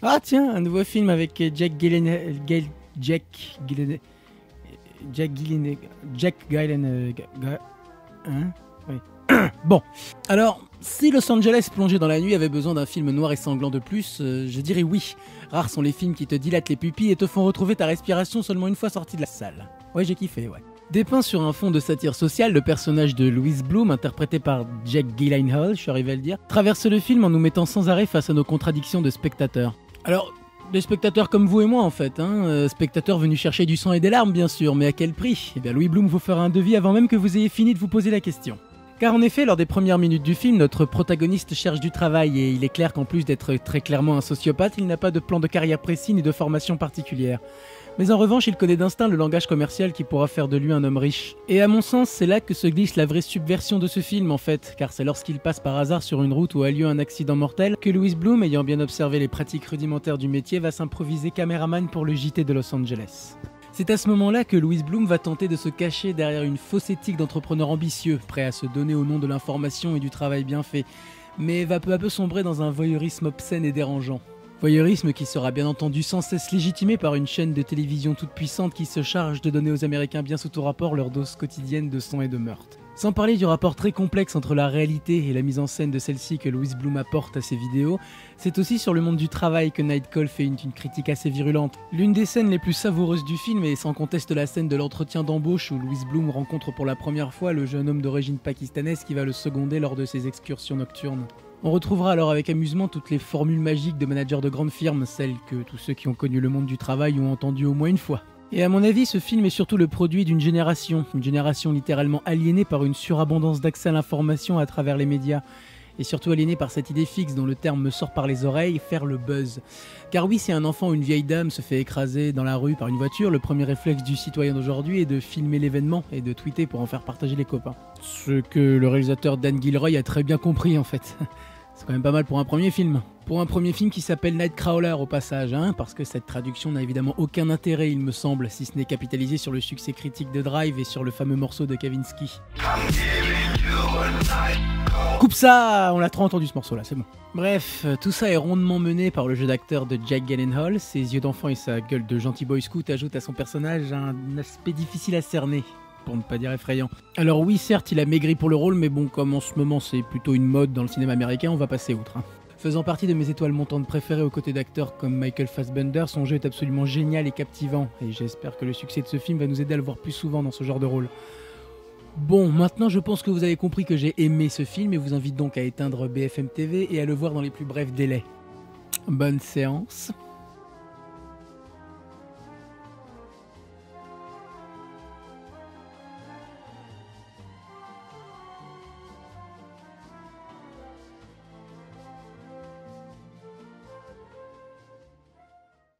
Ah tiens, un nouveau film avec Jack Gyllenhaal, Jack Gyllenhaal, hein? Oui. Bon, alors, si Los Angeles plongé dans la nuit avait besoin d'un film noir et sanglant de plus, je dirais oui. Rares sont les films qui te dilatent les pupilles et te font retrouver ta respiration seulement une fois sorti de la salle. Ouais, j'ai kiffé, ouais. Dépeint sur un fond de satire sociale, le personnage de Louise Bloom, interprété par Jack Gyllenhaal, je suis arrivé à le dire, traverse le film en nous mettant sans arrêt face à nos contradictions de spectateurs. Alors, des spectateurs comme vous et moi en fait, spectateurs venus chercher du sang et des larmes bien sûr, mais à quel prix? Eh bien Louis Bloom vous fera un devis avant même que vous ayez fini de vous poser la question. Car en effet, lors des premières minutes du film, notre protagoniste cherche du travail et il est clair qu'en plus d'être très clairement un sociopathe, il n'a pas de plan de carrière précis ni de formation particulière. Mais en revanche, il connaît d'instinct le langage commercial qui pourra faire de lui un homme riche. Et à mon sens, c'est là que se glisse la vraie subversion de ce film en fait, car c'est lorsqu'il passe par hasard sur une route où a lieu un accident mortel que Louis Bloom, ayant bien observé les pratiques rudimentaires du métier, va s'improviser caméraman pour le JT de Los Angeles. C'est à ce moment-là que Louis Bloom va tenter de se cacher derrière une fausse éthique d'entrepreneur ambitieux, prêt à se donner au nom de l'information et du travail bien fait, mais va peu à peu sombrer dans un voyeurisme obscène et dérangeant. Voyeurisme qui sera bien entendu sans cesse légitimé par une chaîne de télévision toute puissante qui se charge de donner aux Américains bien sous tout rapport leur dose quotidienne de sang et de meurtre. Sans parler du rapport très complexe entre la réalité et la mise en scène de celle-ci que Louis Bloom apporte à ses vidéos, c'est aussi sur le monde du travail que Night Call fait une critique assez virulente. L'une des scènes les plus savoureuses du film est sans conteste la scène de l'entretien d'embauche où Louis Bloom rencontre pour la première fois le jeune homme d'origine pakistanaise qui va le seconder lors de ses excursions nocturnes. On retrouvera alors avec amusement toutes les formules magiques de managers de grandes firmes, celles que tous ceux qui ont connu le monde du travail ont entendues au moins une fois. Et à mon avis, ce film est surtout le produit d'une génération littéralement aliénée par une surabondance d'accès à l'information à travers les médias, et surtout aliénée par cette idée fixe dont le terme me sort par les oreilles, faire le buzz. Car oui, si un enfant ou une vieille dame se fait écraser dans la rue par une voiture, le premier réflexe du citoyen d'aujourd'hui est de filmer l'événement et de tweeter pour en faire partager les copains. Ce que le réalisateur Dan Gilroy a très bien compris en fait. C'est quand même pas mal pour un premier film. Pour un premier film qui s'appelle Nightcrawler au passage, parce que cette traduction n'a évidemment aucun intérêt il me semble, si ce n'est capitaliser sur le succès critique de Drive et sur le fameux morceau de Kavinsky. Coupe ça, on l'a trop entendu ce morceau là, c'est bon. Bref, tout ça est rondement mené par le jeu d'acteur de Jack Gyllenhaal, ses yeux d'enfant et sa gueule de gentil boy scout ajoutent à son personnage un aspect difficile à cerner. Pour ne pas dire effrayant. Alors oui, certes, il a maigri pour le rôle, mais bon, comme en ce moment c'est plutôt une mode dans le cinéma américain, on va passer outre. Faisant partie de mes étoiles montantes préférées aux côtés d'acteurs comme Michael Fassbender, son jeu est absolument génial et captivant, et j'espère que le succès de ce film va nous aider à le voir plus souvent dans ce genre de rôle. Bon, maintenant je pense que vous avez compris que j'ai aimé ce film et vous invite donc à éteindre BFM TV et à le voir dans les plus brefs délais. Bonne séance.